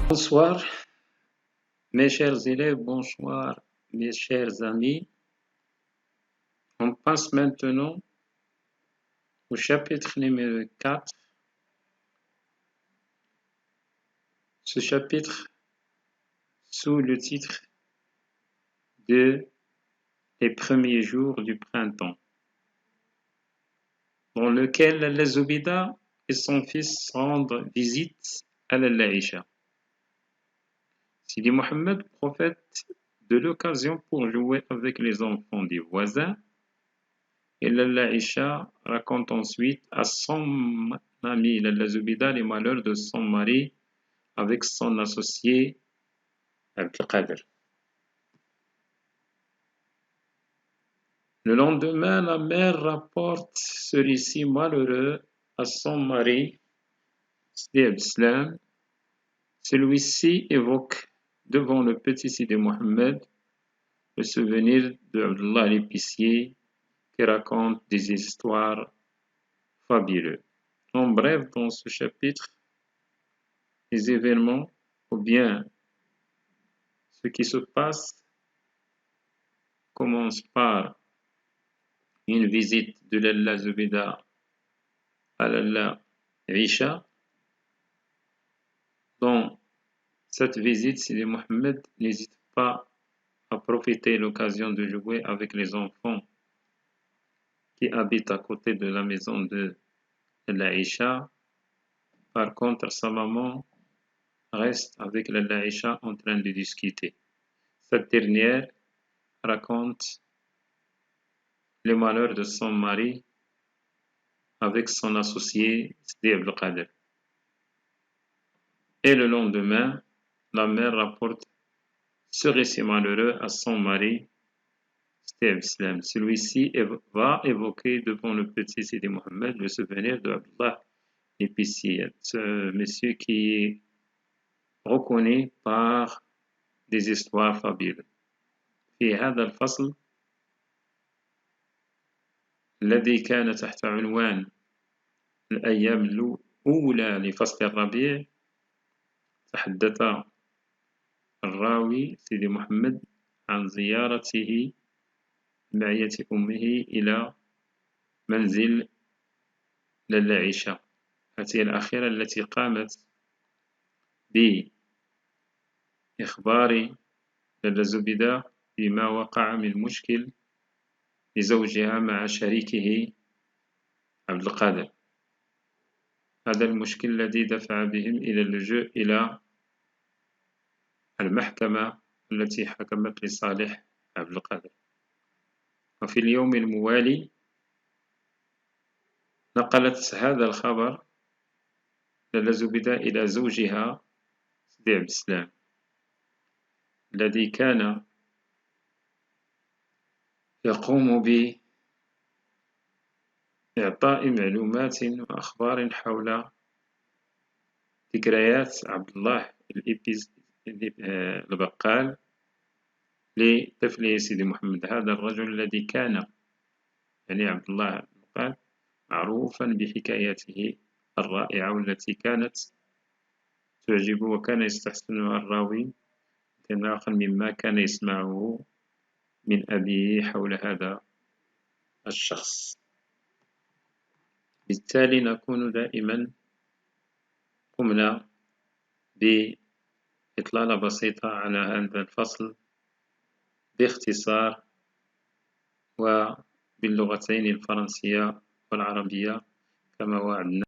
Bonsoir, mes chers élèves, bonsoir, mes chers amis. On passe maintenant au chapitre numéro 4. Ce chapitre sous le titre de Les premiers jours du printemps, dans lequel Allah Zoubida et son fils rendent visite à Aïcha. Sidi Mohammed profite de l'occasion pour jouer avec les enfants des voisins. Et Aïcha raconte ensuite à son ami Lalla Zoubida les malheurs de son mari avec son associé Abdelkader. Le lendemain, la mère rapporte ce récit malheureux à son mari, Sidi Abdeslam. Celui-ci évoque devant le petit Sidi Mohammed le souvenir de Abdullah l'épicier qui raconte des histoires fabuleuses. En bref, dans ce chapitre, les événements ou bien ce qui se passe commence par une visite de Lalla Zoubida à Lalla Aïcha. Dans cette visite, Sidi Mohammed n'hésite pas à profiter de l'occasion de jouer avec les enfants qui habitent à côté de la maison de Lalla Aïcha. Par contre, sa maman reste avec Lalla Aïcha en train de discuter. Cette dernière raconte les malheurs de son mari avec son associé Sidi Abdelkader. Et le lendemain, la mère rapporte ce récit malheureux à son mari Sidi Abdeslam. Celui-ci va évoquer devant le petit Sidi Mohammed le souvenir de Abdullah l'épicier, ce monsieur qui est reconnu par des histoires fabuleuses. في هذا الفصل الذي كان تحت عنوان الأيام الأولى لفصل الربيع، تحدث الراوي سيدي محمد عن زيارته معية أمه إلى منزل للا عيشة، هذه الأخيرة التي قامت بإخبار للا زبيدة بما وقع من مشكل لزوجها مع شريكه عبد القادر. هذا المشكل الذي دفع بهم إلى اللجوء إلى المحكمة التي حكمت لصالح عبد القادر. وفي اليوم الموالي نقلت هذا الخبر للا زبيدة إلى زوجها سيدي عبدالسلام الذي كان يقوم بإعطاء معلومات وأخبار حول ذكريات عبد الله البقال لطفله سيدي محمد. هذا الرجل الذي كان عبد الله البقال معروفا بحكاياته الرائعة والتي كانت تعجبه وكان يستحسنها الراوي انطلاقا مما كان يسمعه من أبيه حول هذا الشخص. بالتالي نكون دائما قمنا بإطلالة بسيطة على هذا الفصل باختصار وباللغتين الفرنسية والعربية كما وعدنا.